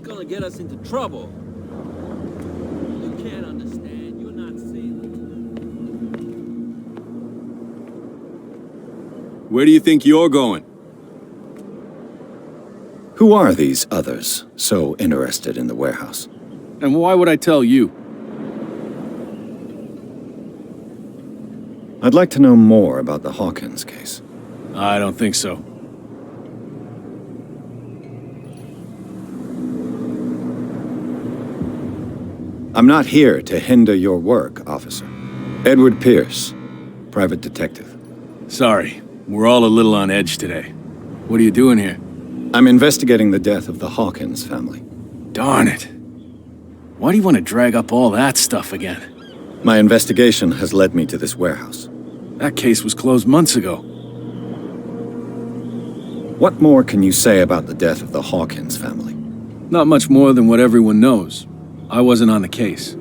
gonna get us into trouble. You can't understand. You're not sailors. Where do you think you're going? Who are these others so interested in the warehouse? And why would I tell you? I'd like to know more about the Hawkins case. I don't think so. I'm not here to hinder your work, officer. Edward Pierce, private detective. Sorry, we're all a little on edge today. What are you doing here? I'm investigating the death of the Hawkins family. Darn it. Why do you want to drag up all that stuff again? My investigation has led me to this warehouse. That case was closed months ago. What more can you say about the death of the Hawkins family? Not much more than what everyone knows. I wasn't on the case.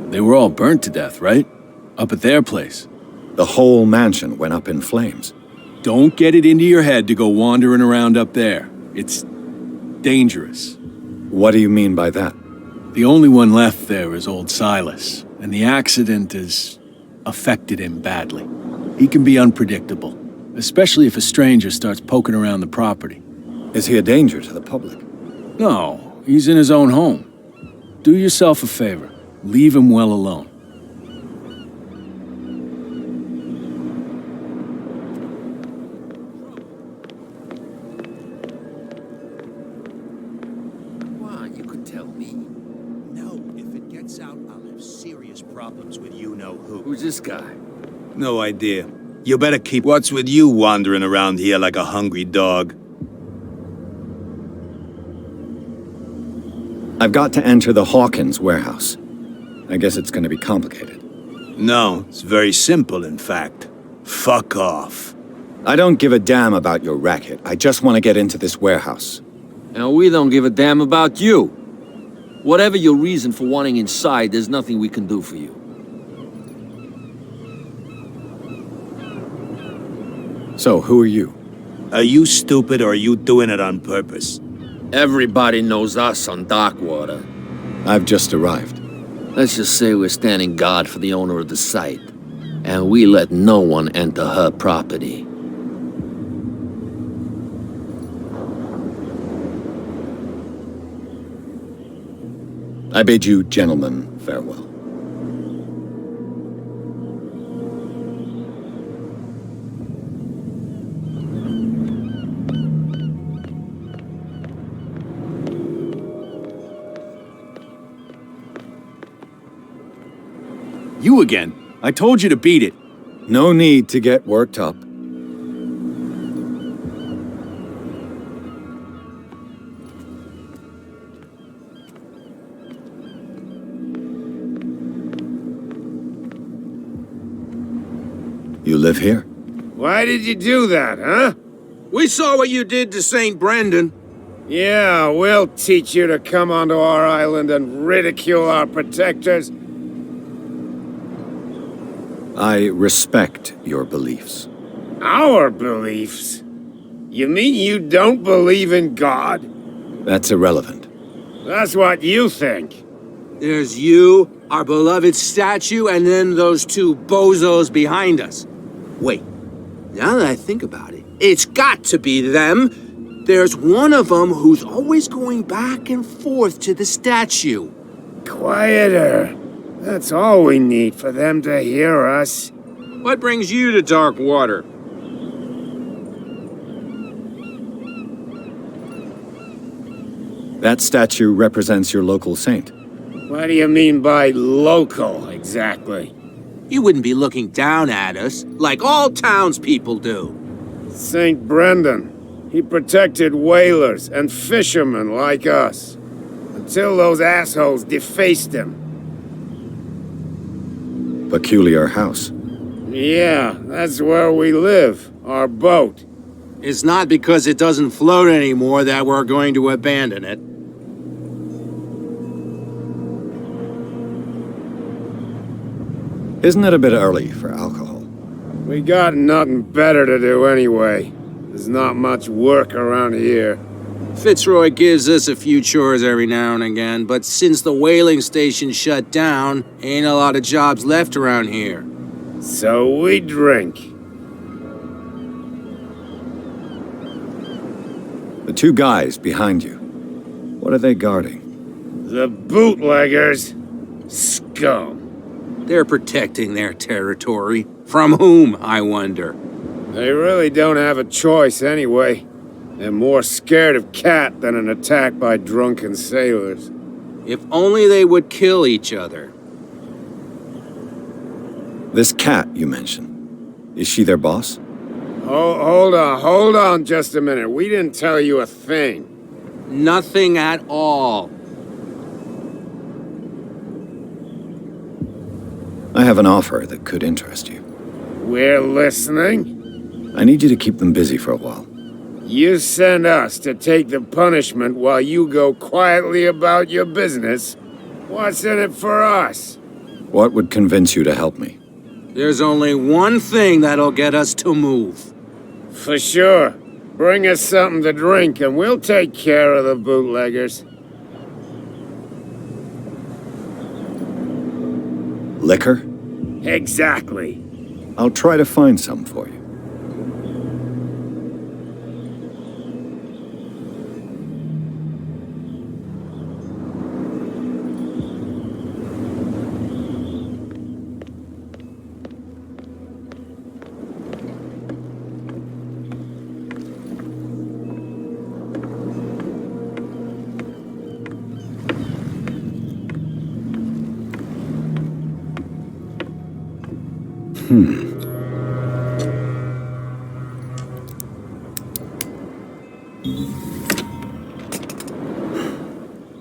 They were all burnt to death, right? Up at their place. The whole mansion went up in flames. Don't get it into your head to go wandering around up there. It's dangerous. What do you mean by that? The only one left there is old Silas, and the accident has affected him badly. He can be unpredictable, especially if a stranger starts poking around the property. Is he a danger to the public? No, he's in his own home. Do yourself a favor. Leave him well alone. Why, you could tell me. No, if it gets out, I'll have serious problems with you-know-who. Who's this guy? No idea. You better keep what's with you wandering around here like a hungry dog. I've got to enter the Hawkins warehouse. I guess it's going to be complicated. No, it's very simple, in fact. Fuck off. I don't give a damn about your racket. I just want to get into this warehouse. And we don't give a damn about you. Whatever your reason for wanting inside, there's nothing we can do for you. So, who are you? Are you stupid or are you doing it on purpose? Everybody knows us on Darkwater. I've just arrived. Let's just say we're standing guard for the owner of the site. And we let no one enter her property. I bid you gentlemen farewell. You again. I told you to beat it. No need to get worked up. You live here? Why did you do that, huh? We saw what you did to St. Brendan. Yeah, we'll teach you to come onto our island and ridicule our protectors. I respect your beliefs. Our beliefs? You mean you don't believe in God? That's irrelevant. That's what you think. There's you, our beloved statue, and then those two bozos behind us. Wait, now that I think about it, it's got to be them. There's one of them who's always going back and forth to the statue. Quieter. That's all we need for them to hear us. What brings you to Darkwater? That statue represents your local saint. What do you mean by local, exactly? You wouldn't be looking down at us, like all townspeople do. St. Brendan. He protected whalers and fishermen like us. Until those assholes defaced him. Peculiar house. Yeah, that's where we live. Our boat. It's not because it doesn't float anymore that we're going to abandon it. Isn't it a bit early for alcohol? We got nothing better to do anyway. There's not much work around here. Fitzroy gives us a few chores every now and again, but since the whaling station shut down, ain't a lot of jobs left around here. So we drink. The two guys behind you. What are they guarding? The bootleggers. Scum. They're protecting their territory. From whom, I wonder? They really don't have a choice anyway. They're more scared of Cat than an attack by drunken sailors. If only they would kill each other. This Cat you mentioned. Is she their boss? Hold on just a minute. We didn't tell you a thing. Nothing at all. I have an offer that could interest you. We're listening. I need you to keep them busy for a while. You send us to take the punishment while you go quietly about your business. What's in it for us? What would convince you to help me? There's only one thing that'll get us to move. For sure. Bring us something to drink and we'll take care of the bootleggers. Liquor? Exactly. I'll try to find some for you.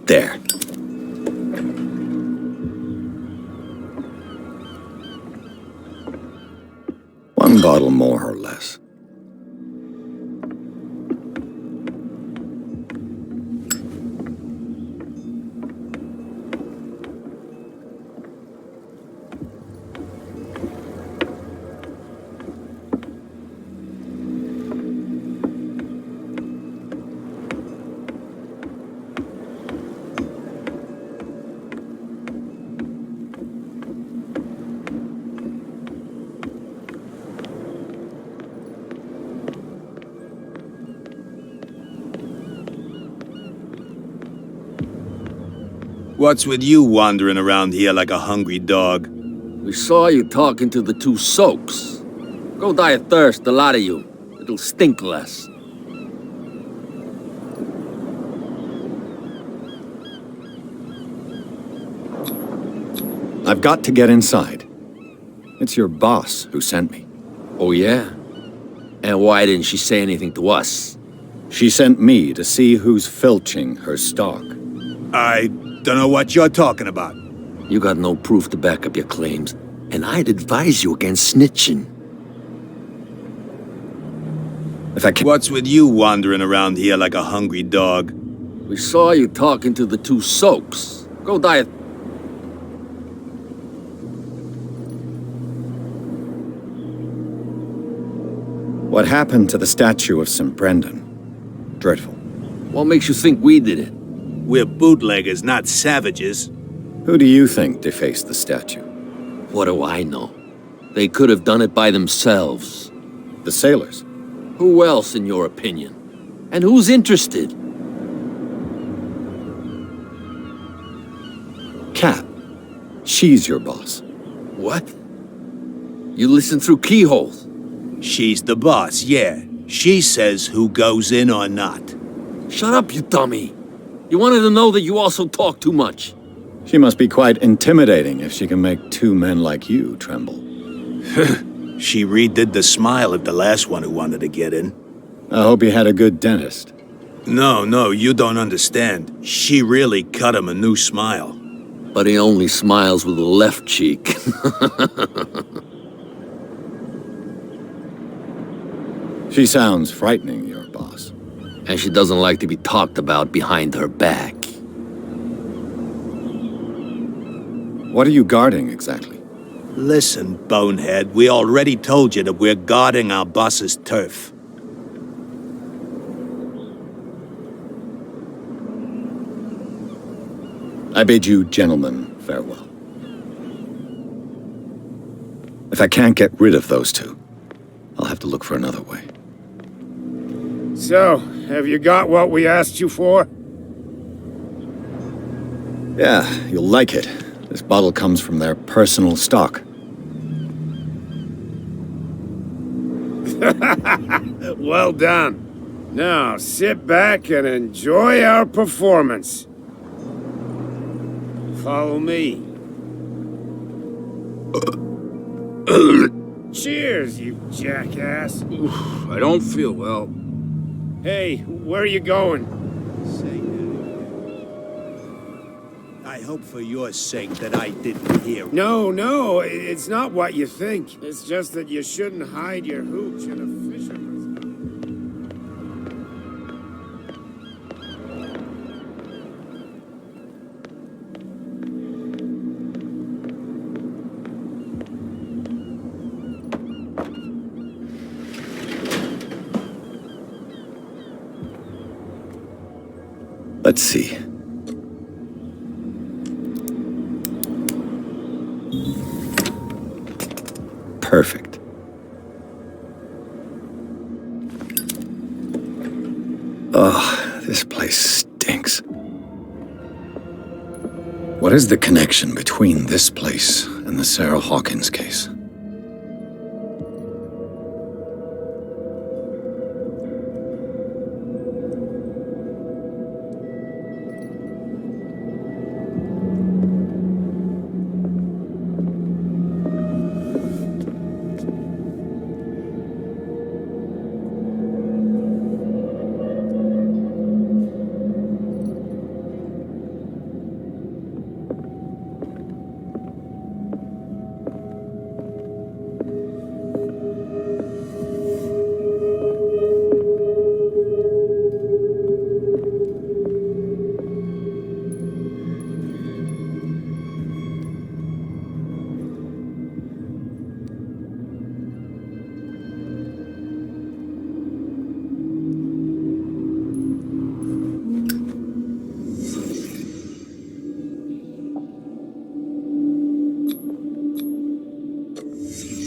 There. One bottle more or less. What's with you wandering around here like a hungry dog? We saw you talking to the two soaks. Go die of thirst, the lot of you. It'll stink less. I've got to get inside. It's your boss who sent me. Oh, yeah? And why didn't she say anything to us? She sent me to see who's filching her stock. I don't know what you're talking about. You got no proof to back up your claims, and I'd advise you against snitching. If I can... What's with you wandering around here like a hungry dog? We saw you talking to the two soaks. Go die of... What happened to the statue of St. Brendan? Dreadful. What makes you think we did it? We're bootleggers, not savages. Who do you think defaced the statue? What do I know? They could have done it by themselves. The sailors? Who else, in your opinion? And who's interested? Cat. She's your boss. What? You listen through keyholes? She's the boss, yeah. She says who goes in or not. Shut up, you dummy. You wanted to know that you also talk too much. She must be quite intimidating if she can make two men like you tremble. She redid the smile at the last one who wanted to get in. I hope you had a good dentist. No, you don't understand. She really cut him a new smile. But he only smiles with the left cheek. She sounds frightening, your boss. And she doesn't like to be talked about behind her back. What are you guarding exactly? Listen, bonehead, we already told you that we're guarding our boss's turf. I bid you gentlemen farewell. If I can't get rid of those two, I'll have to look for another way. So, have you got what we asked you for? Yeah, you'll like it. This bottle comes from their personal stock. Well done. Now, sit back and enjoy our performance. Follow me. Cheers, you jackass. I don't feel well. Hey, where are you going? I hope for your sake that I didn't hear. No, it's not what you think. It's just that you shouldn't hide your hooch in a fisherman's... Let's see. Perfect. Oh, this place stinks. What is the connection between this place and the Sarah Hawkins case?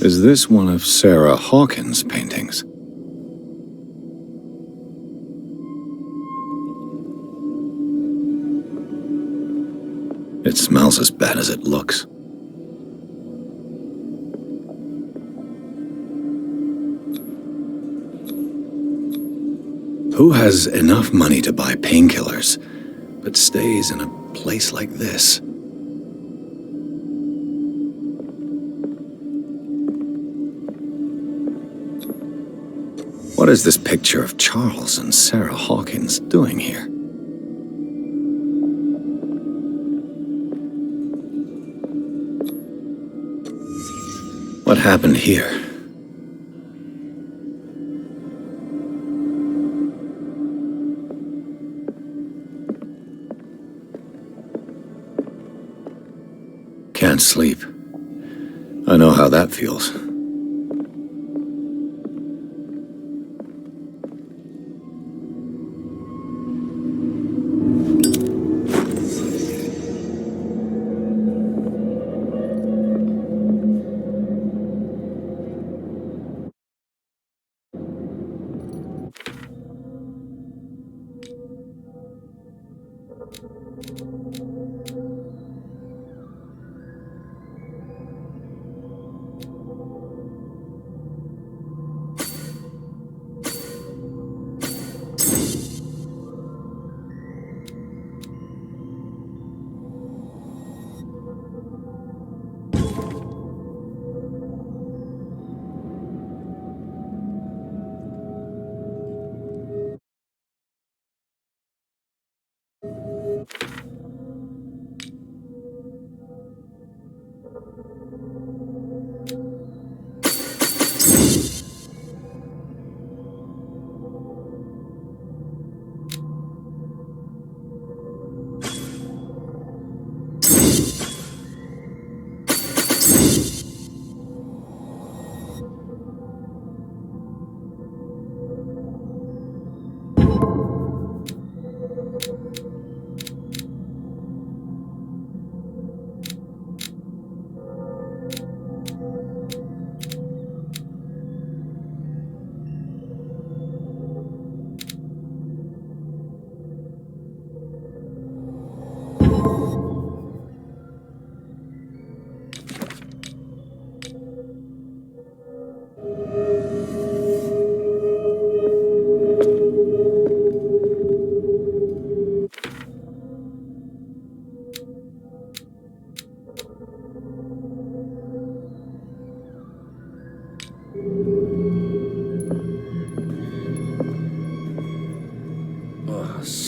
Is this one of Sarah Hawkins' paintings? It smells as bad as it looks. Who has enough money to buy painkillers, but stays in a place like this? What is this picture of Charles and Sarah Hawkins doing here? What happened here? Can't sleep. I know how that feels.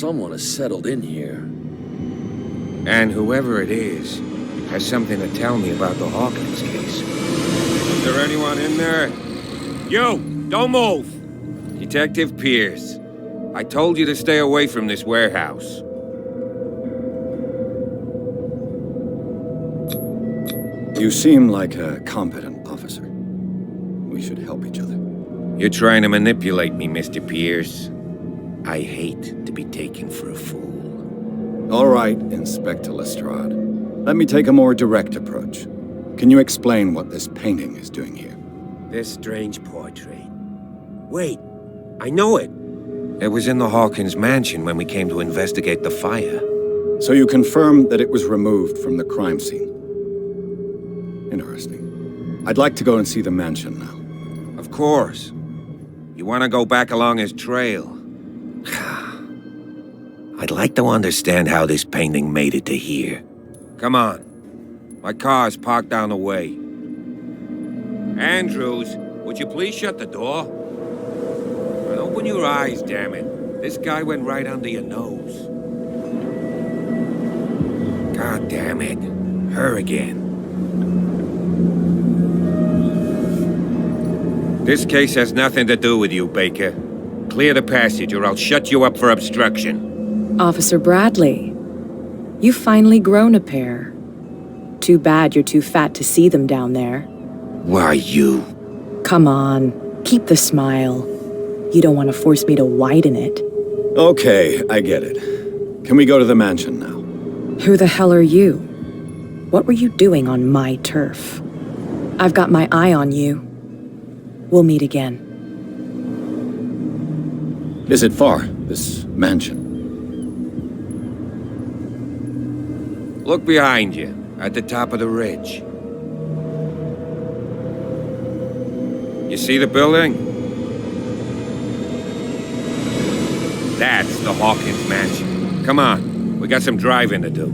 Someone has settled in here. And whoever it is has something to tell me about the Hawkins case. Is there anyone in there? You! Don't move! Detective Pierce. I told you to stay away from this warehouse. You seem like a competent officer. We should help each other. You're trying to manipulate me, Mr. Pierce. I hate to be taken for a fool. All right, Inspector Lestrade. Let me take a more direct approach. Can you explain what this painting is doing here? This strange portrait. Wait, I know it. It was in the Hawkins mansion when we came to investigate the fire. So you confirm that it was removed from the crime scene? Interesting. I'd like to go and see the mansion now. Of course. You want to go back along his trail? I'd like to understand how this painting made it to here. Come on. My car's parked down the way. Andrews, would you please shut the door? And open your eyes, damn it. This guy went right under your nose. God damn it. Her again. This case has nothing to do with you, Baker. Clear the passage or I'll shut you up for obstruction. Officer Bradley, you've finally grown a pair. Too bad you're too fat to see them down there. Why, you? Come on, keep the smile. You don't want to force me to widen it. Okay, I get it. Can we go to the mansion now? Who the hell are you? What were you doing on my turf? I've got my eye on you. We'll meet again. Is it far, this mansion? Look behind you, at the top of the ridge. You see the building? That's the Hawkins mansion. Come on, we got some driving to do.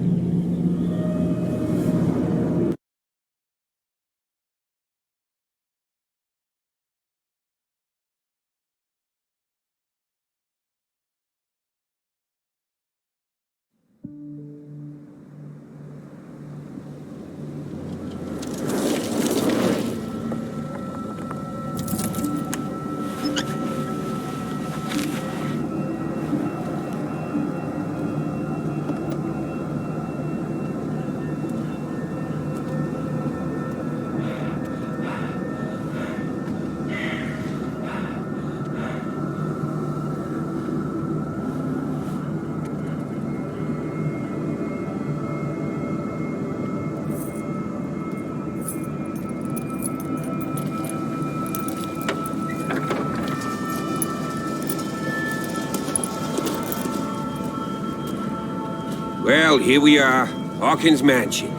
Well, here we are, Hawkins Mansion.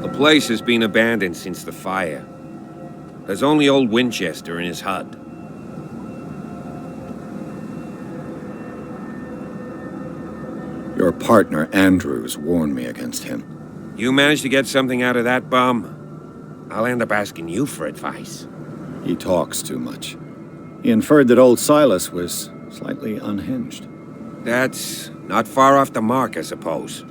The place has been abandoned since the fire. There's only old Winchester in his hut. Your partner, Andrews, warned me against him. You managed to get something out of that bum? I'll end up asking you for advice. He talks too much. He inferred that old Silas was slightly unhinged. That's not far off the mark, I suppose.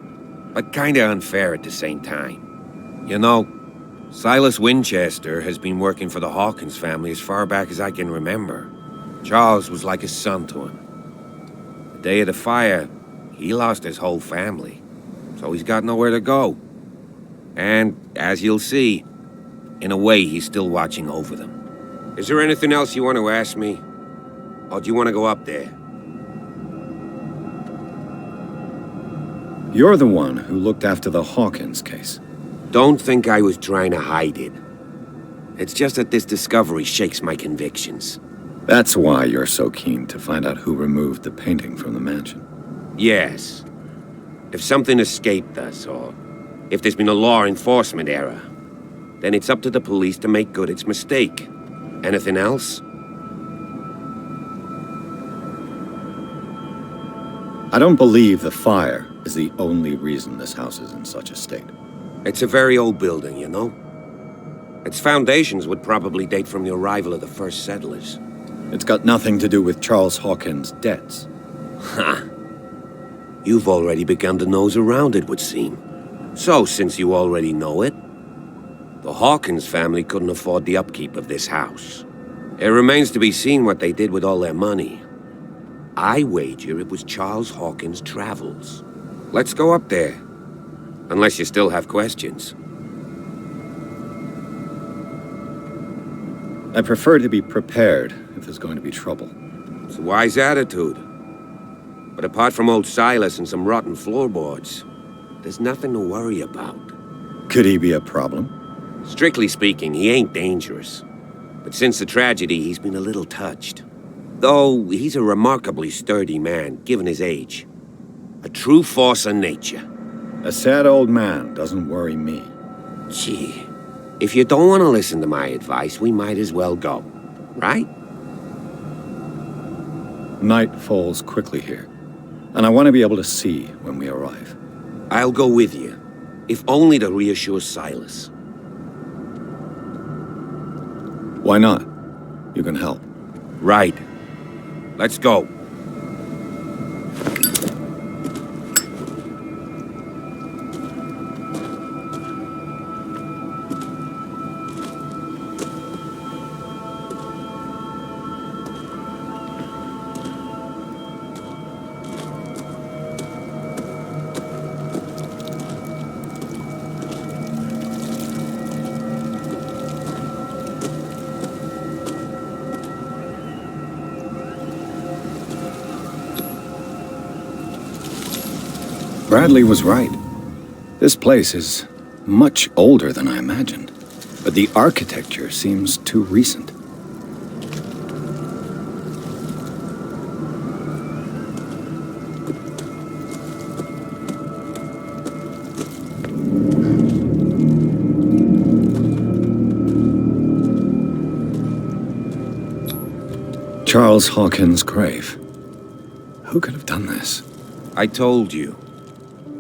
But kinda unfair at the same time. You know, Silas Winchester has been working for the Hawkins family as far back as I can remember. Charles was like a son to him. The day of the fire, he lost his whole family. So he's got nowhere to go. And, as you'll see, in a way, he's still watching over them. Is there anything else you want to ask me? Or do you want to go up there? You're the one who looked after the Hawkins case. Don't think I was trying to hide it. It's just that this discovery shakes my convictions. That's why you're so keen to find out who removed the painting from the mansion. Yes. If something escaped us, or if there's been a law enforcement error, then it's up to the police to make good its mistake. Anything else? I don't believe the fire is the only reason this house is in such a state. It's a very old building, you know? Its foundations would probably date from the arrival of the first settlers. It's got nothing to do with Charles Hawkins' debts. Ha! You've already begun to nose around, it would seem. So, since you already know it, the Hawkins family couldn't afford the upkeep of this house. It remains to be seen what they did with all their money. I wager it was Charles Hawkins' travels. Let's go up there. Unless you still have questions. I prefer to be prepared if there's going to be trouble. It's a wise attitude. But apart from old Silas and some rotten floorboards, there's nothing to worry about. Could he be a problem? Strictly speaking, he ain't dangerous. But since the tragedy, he's been a little touched. Though he's a remarkably sturdy man, given his age. A true force of nature. A sad old man doesn't worry me. Gee, if you don't want to listen to my advice, we might as well go. Right? Night falls quickly here, and I want to be able to see when we arrive. I'll go with you, if only to reassure Silas. Why not? You can help. Right. Let's go. Bradley was right. This place is much older than I imagined, but the architecture seems too recent. Charles Hawkins' grave. Who could have done this? I told you.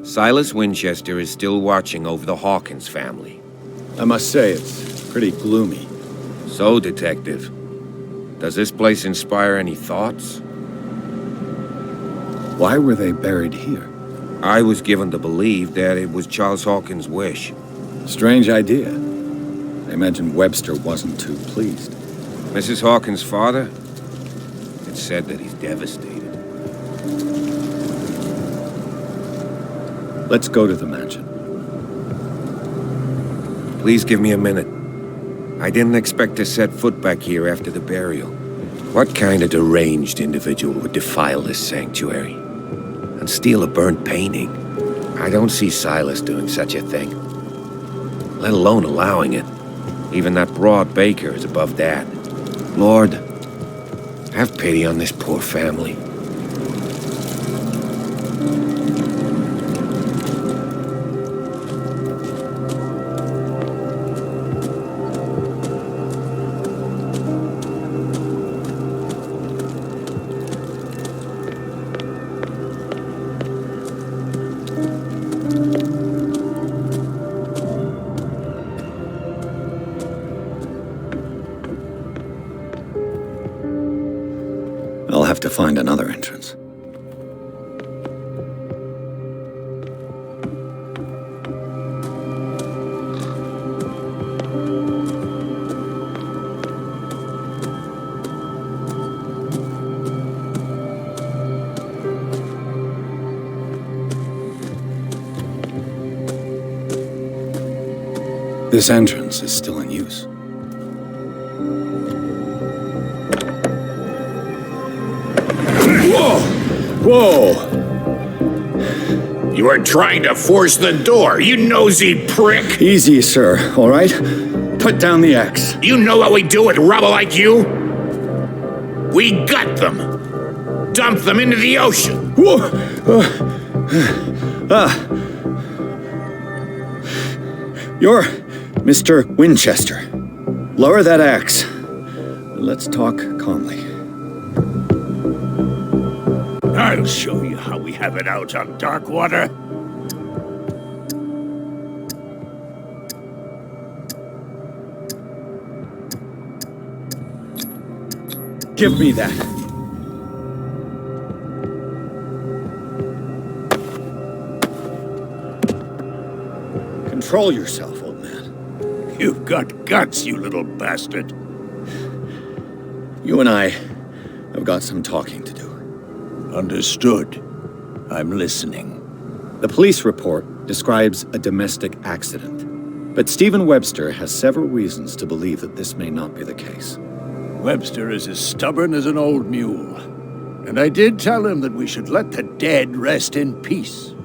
Silas Winchester is still watching over the Hawkins family. I must say, it's pretty gloomy. So, Detective, does this place inspire any thoughts? Why were they buried here? I was given to believe that it was Charles Hawkins' wish. Strange idea. I imagine Webster wasn't too pleased. Mrs. Hawkins' father? It's said that he's devastated. Let's go to the mansion. Please give me a minute. I didn't expect to set foot back here after the burial. What kind of deranged individual would defile this sanctuary? And steal a burnt painting? I don't see Silas doing such a thing. Let alone allowing it. Even that broad baker is above that. Lord, have pity on this poor family. I'll have to find another entrance. This entrance is still in use. Whoa! You are trying to force the door, you nosy prick! Easy, sir, all right? Put down the axe. You know what we do with rubble like you? We gut them. Dump them into the ocean. Whoa! You're Mr. Winchester. Lower that axe. Let's talk calmly. I'll show you how we have it out on Darkwater. Give me that. Control yourself, old man. You've got guts, you little bastard. You and I have got some talking to do. Understood. I'm listening. The police report describes a domestic accident, but Stephen Webster has several reasons to believe that this may not be the case. Webster is as stubborn as an old mule. And I did tell him that we should let the dead rest in peace.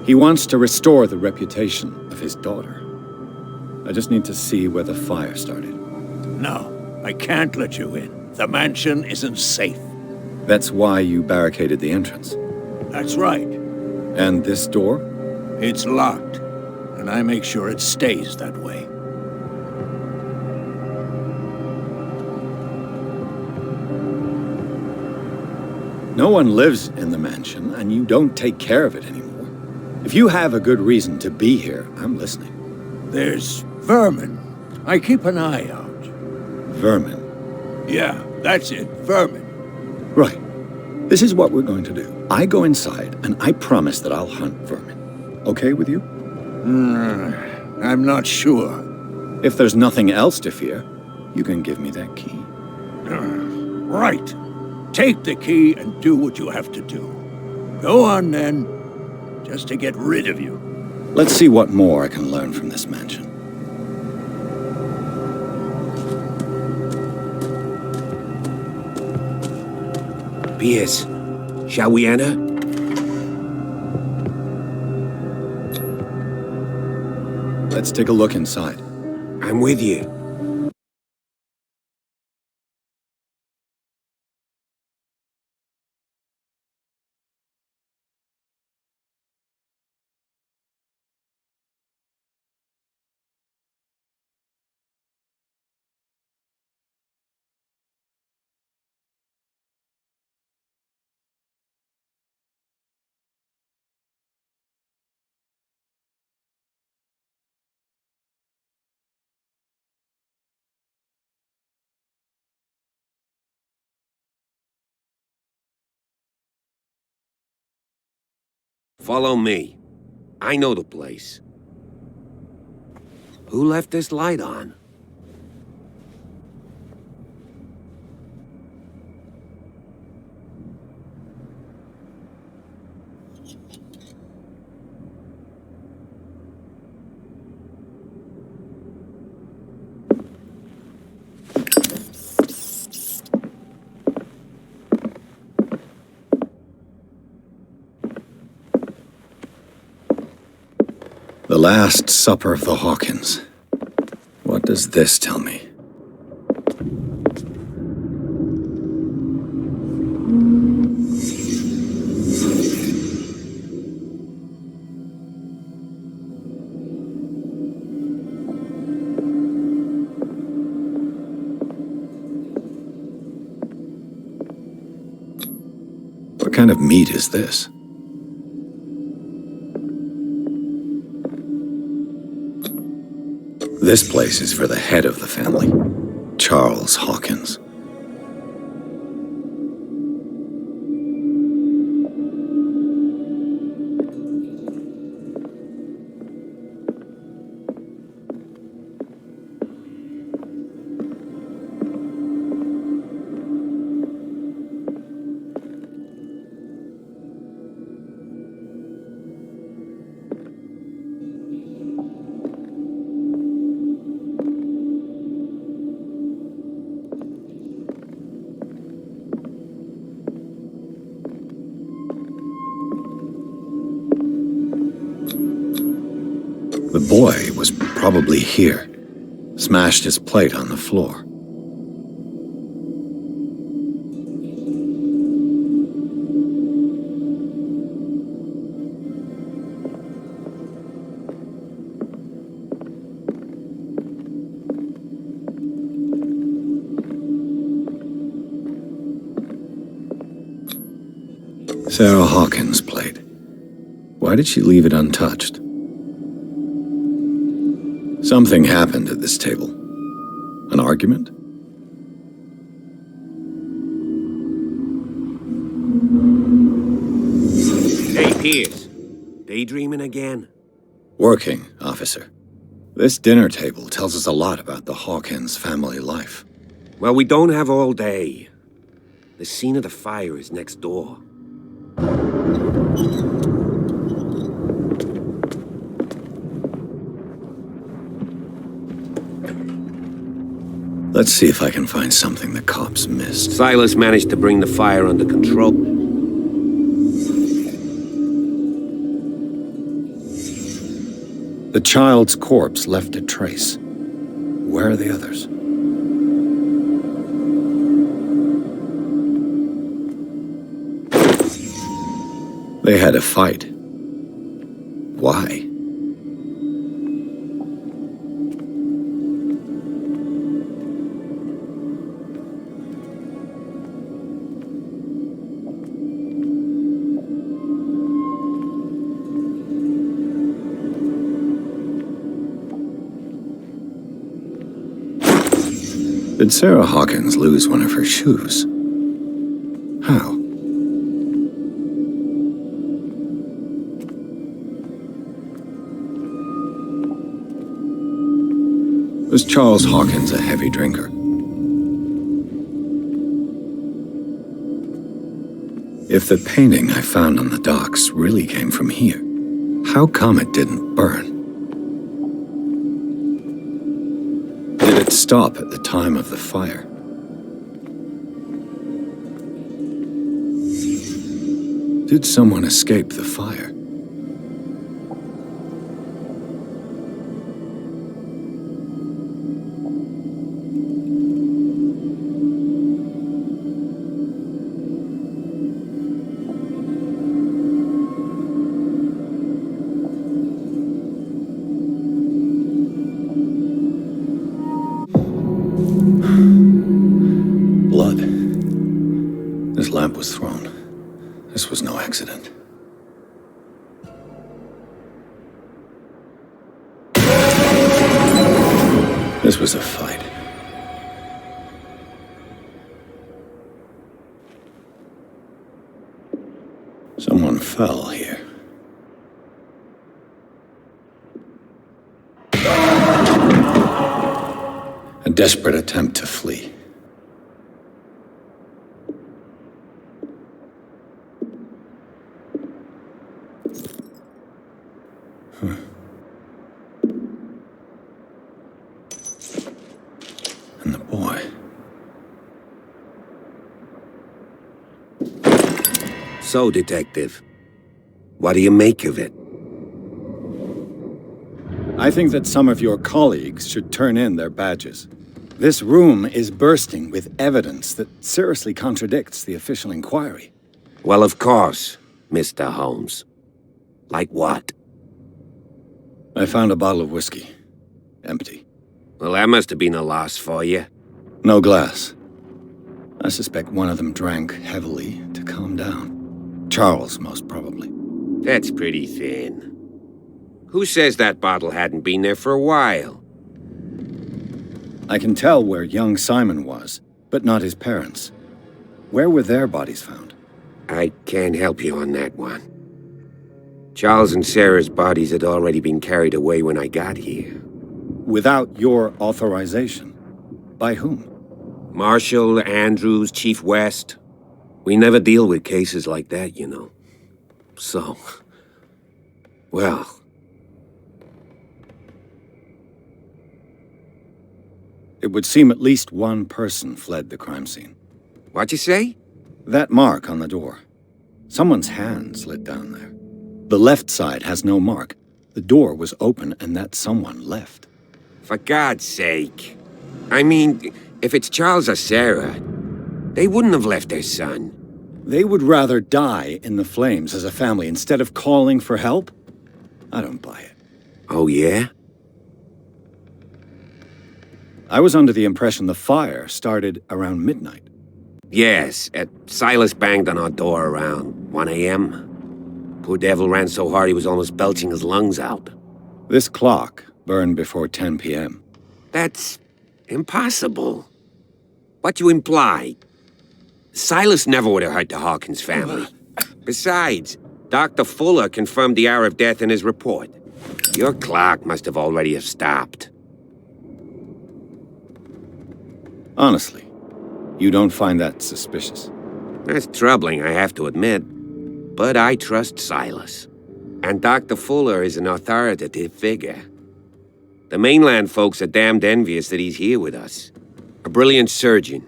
He wants to restore the reputation of his daughter. I just need to see where the fire started. No, I can't let you in. The mansion isn't safe. That's why you barricaded the entrance. That's right. And this door? It's locked, and I make sure it stays that way. No one lives in the mansion, and you don't take care of it anymore. If you have a good reason to be here, I'm listening. There's vermin. I keep an eye out. Vermin? Yeah, that's it, vermin. Right. This is what we're going to do. I go inside, and I promise that I'll hunt vermin. Okay with you? I'm not sure. If there's nothing else to fear, you can give me that key. Right. Take the key and do what you have to do. Go on, then. Just to get rid of you. Let's see what more I can learn from this mansion. Pierce, shall we enter? Let's take a look inside. I'm with you. Follow me. I know the place. Who left this light on? The Last Supper of the Hawkins. What does this tell me? What kind of meat is this? This place is for the head of the family, Charles Hawkins. The boy was probably here. Smashed his plate on the floor. Sarah Hawkins' plate. Why did she leave it untouched? Something happened at this table. An argument? Piers, daydreaming again? Working, officer. This dinner table tells us a lot about the Hawkins family life. Well, we don't have all day. The scene of the fire is next door. Let's see if I can find something the cops missed. Silas managed to bring the fire under control. The child's corpse left a trace. Where are the others? They had a fight. Why? Did Sarah Hawkins lose one of her shoes? How? Was Charles Hawkins a heavy drinker? If the painting I found on the docks really came from here, how come it didn't burn? Did it stop at the time of the fire? Did someone escape the fire? Blood. This lamp was thrown. This was no accident. This was a fight. Someone fell here. A desperate attempt to flee. And the boy. So, Detective, what do you make of it? I think that some of your colleagues should turn in their badges. This room is bursting with evidence that seriously contradicts the official inquiry. Well, of course, Mr. Holmes. Like what? I found a bottle of whiskey. Empty. Well, that must have been a loss for you. No glass. I suspect one of them drank heavily to calm down. Charles, most probably. That's pretty thin. Who says that bottle hadn't been there for a while? I can tell where young Simon was, but not his parents. Where were their bodies found? I can't help you on that one. Charles and Sarah's bodies had already been carried away when I got here. Without your authorization? By whom? Marshall, Andrews, Chief West. We never deal with cases like that, you know. So, well... It would seem at least one person fled the crime scene. What'd you say? That mark on the door. Someone's hand slid down there. The left side has no mark. The door was open and that someone left. For God's sake. I mean, if it's Charles or Sarah, they wouldn't have left their son. They would rather die in the flames as a family instead of calling for help? I don't buy it. Oh, yeah? I was under the impression the fire started around midnight. Yes, Silas banged on our door around 1 a.m. Poor devil ran so hard he was almost belching his lungs out. This clock burned before 10 p.m. That's impossible. What you imply? Silas never would have hurt the Hawkins family. Besides, Dr. Fuller confirmed the hour of death in his report. Your clock must have already have stopped. Honestly, you don't find that suspicious? That's troubling, I have to admit. But I trust Silas. And Dr. Fuller is an authoritative figure. The mainland folks are damned envious that he's here with us. A brilliant surgeon,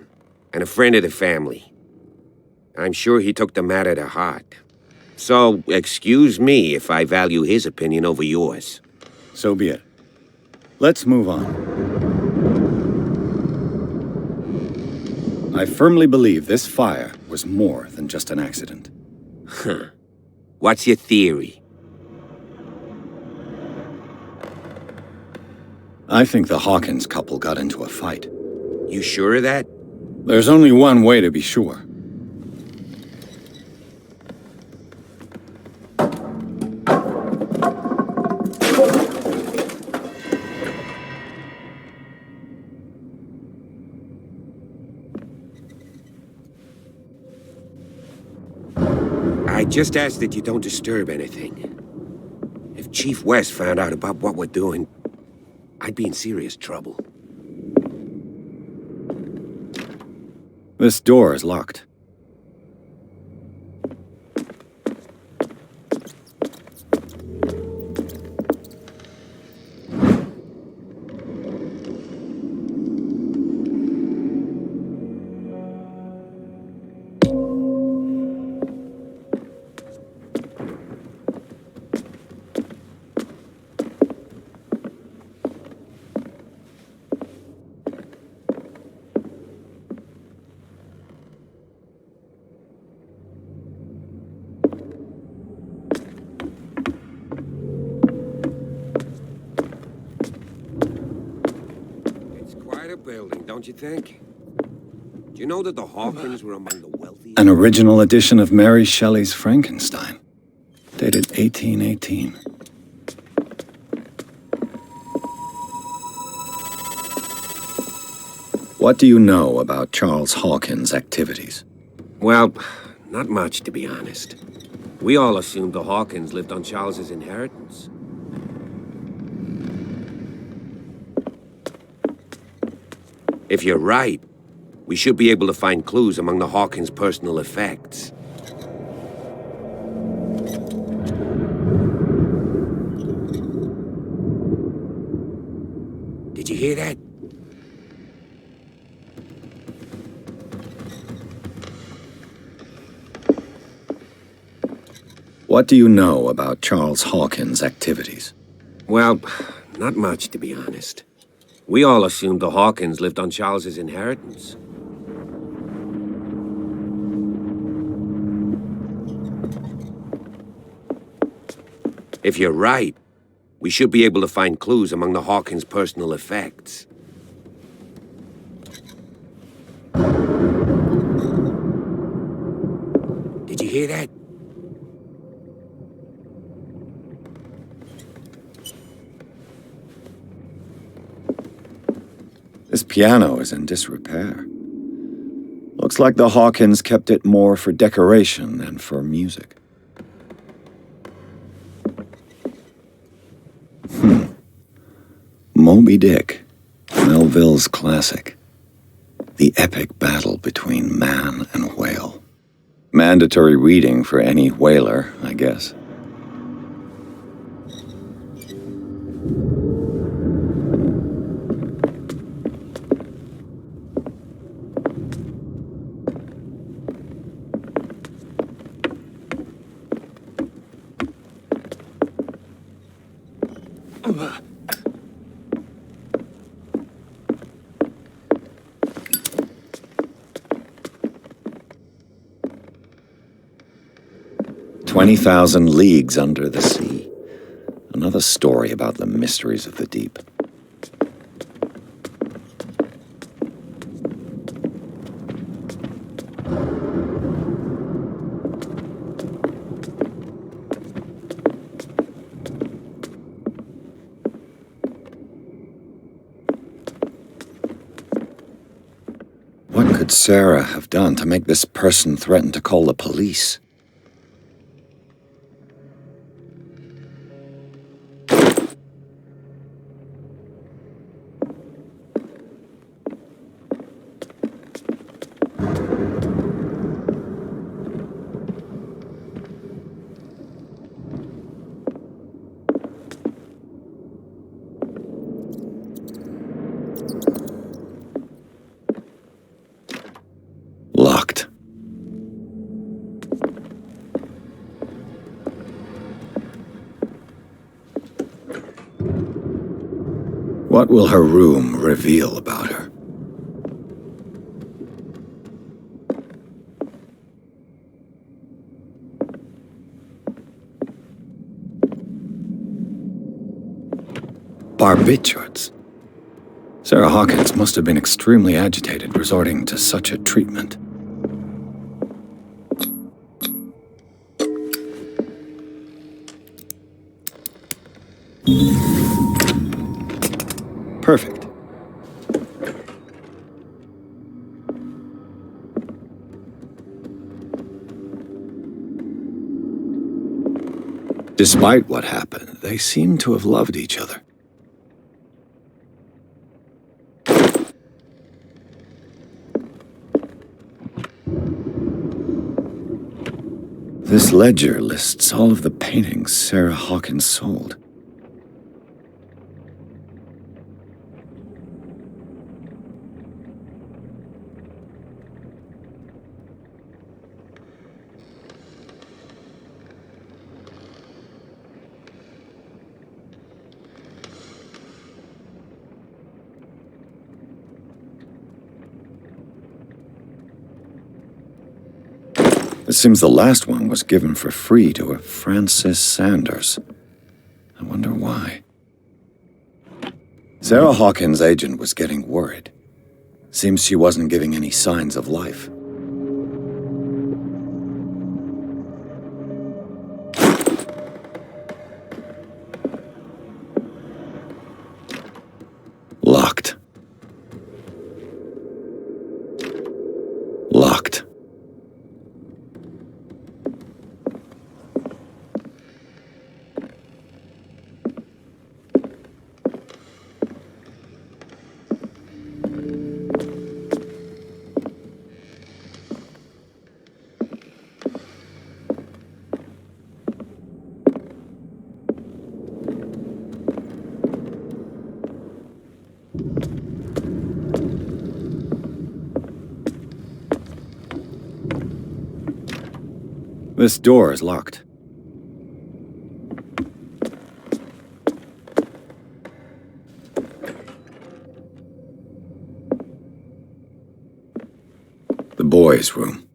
and a friend of the family. I'm sure he took the matter to heart. So, excuse me if I value his opinion over yours. So be it. Let's move on. I firmly believe this fire was more than just an accident. Huh. What's your theory? I think the Hawkins couple got into a fight. You sure of that? There's only one way to be sure. I just ask that you don't disturb anything. If Chief West found out about what we're doing, I'd be in serious trouble. This door is locked. Building, don't you think? Do you know that the Hawkins were among the wealthiest? An original edition of Mary Shelley's Frankenstein, dated 1818. What do you know about Charles Hawkins' activities? Well, not much, to be honest. We all assumed the Hawkins lived on Charles's inheritance. If you're right, we should be able to find clues among the Hawkins' personal effects. Did you hear that? What do you know about Charles Hawkins' activities? Well, not much, to be honest. We all assumed the Hawkins lived on Charles's inheritance. If you're right, we should be able to find clues among the Hawkins' personal effects. Did you hear that? This piano is in disrepair. Looks like the Hawkins kept it more for decoration than for music. Moby Dick, Melville's classic. The epic battle between man and whale. Mandatory reading for any whaler, I guess. "20,000 Leagues Under the Sea." Another story about the mysteries of the deep. What could Sarah have done to make this person threaten to call the police? What will her room reveal about her? Barbiturates. Sarah Hawkins must have been extremely agitated resorting to such a treatment. Perfect. Despite what happened, they seem to have loved each other. This ledger lists all of the paintings Sarah Hawkins sold. It seems the last one was given for free to a Francis Sanders. I wonder why. Sarah Hawkins' agent was getting worried. Seems she wasn't giving any signs of life. Locked. Locked. This door is locked. The boys' room.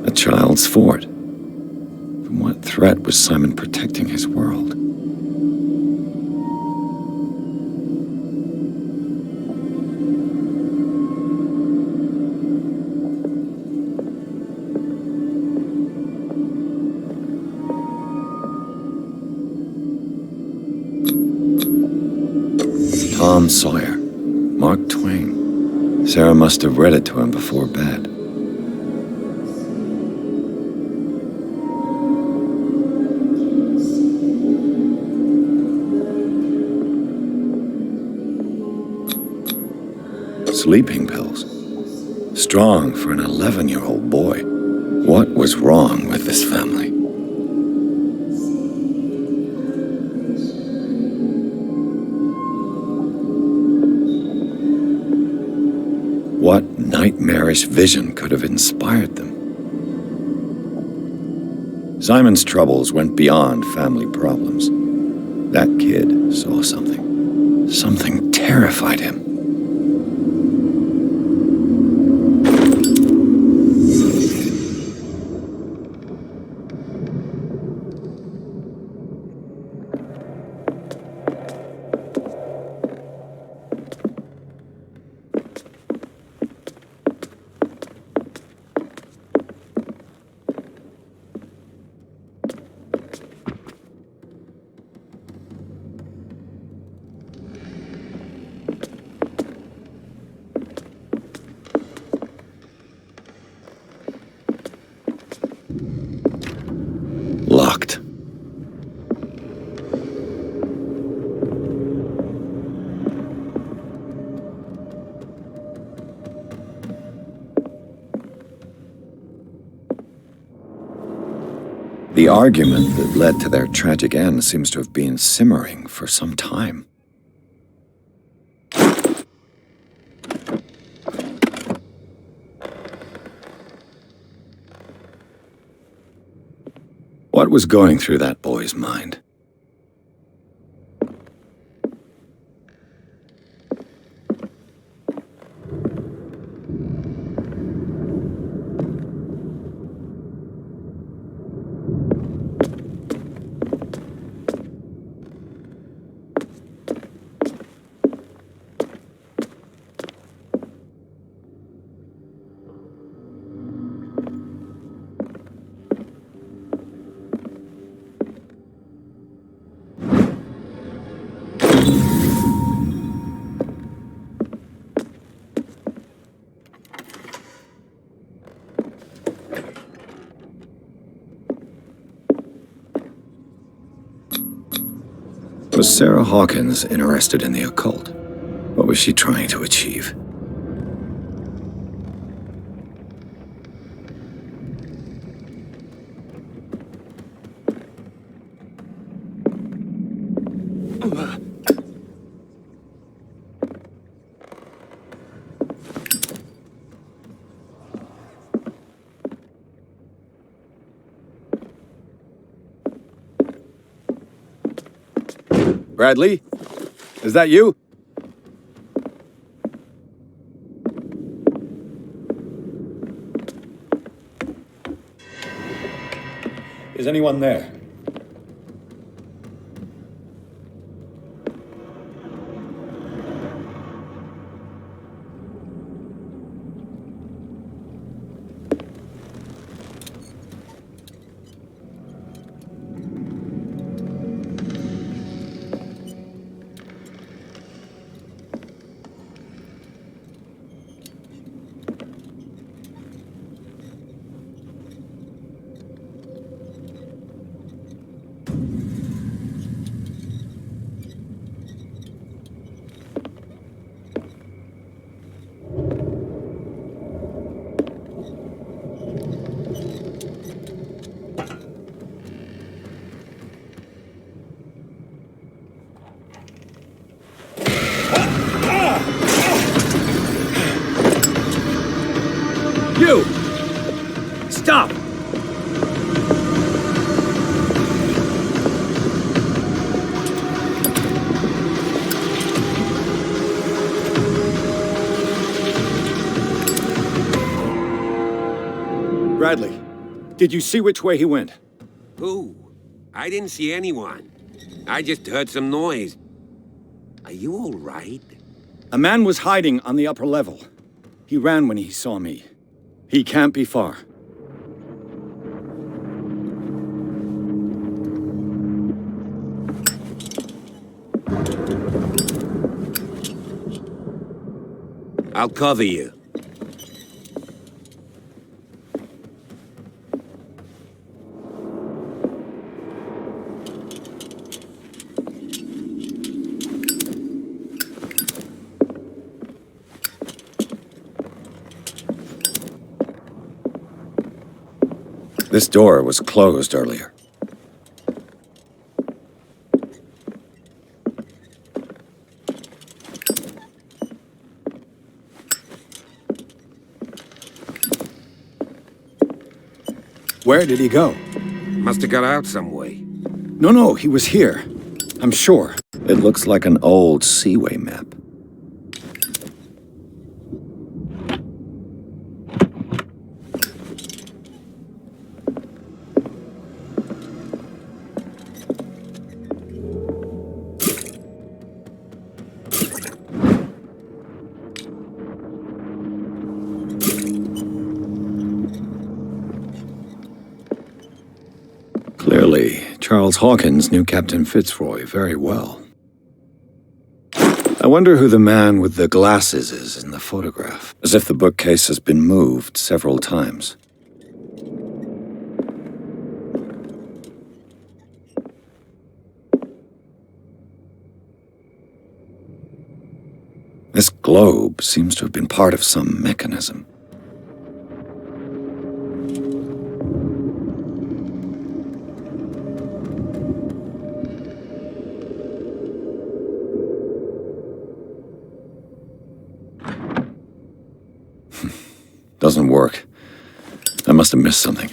A child's fort. From what threat was Simon protecting his world? Tom Sawyer, Mark Twain. Sarah must have read it to him before bed. Sleeping pills. Strong for an 11-year-old boy. What was wrong with this family? What nightmarish vision could have inspired them? Simon's troubles went beyond family problems. That kid saw something. Something terrified him. Locked. The argument that led to their tragic end seems to have been simmering for some time. What was going through that boy's mind? Was Sarah Hawkins interested in the occult? What was she trying to achieve? Bradley? Is that you? Is anyone there? You! Stop! Bradley, did you see which way he went? Who? I didn't see anyone. I just heard some noise. Are you all right? A man was hiding on the upper level. He ran when he saw me. He can't be far. I'll cover you. This door was closed earlier. Where did he go? Must have got out some way. No, he was here. I'm sure. It looks like an old Seaway map. Clearly, Charles Hawkins knew Captain Fitzroy very well. I wonder who the man with the glasses is in the photograph, as if the bookcase has been moved several times. This globe seems to have been part of some mechanism. Doesn't work. I must have missed something.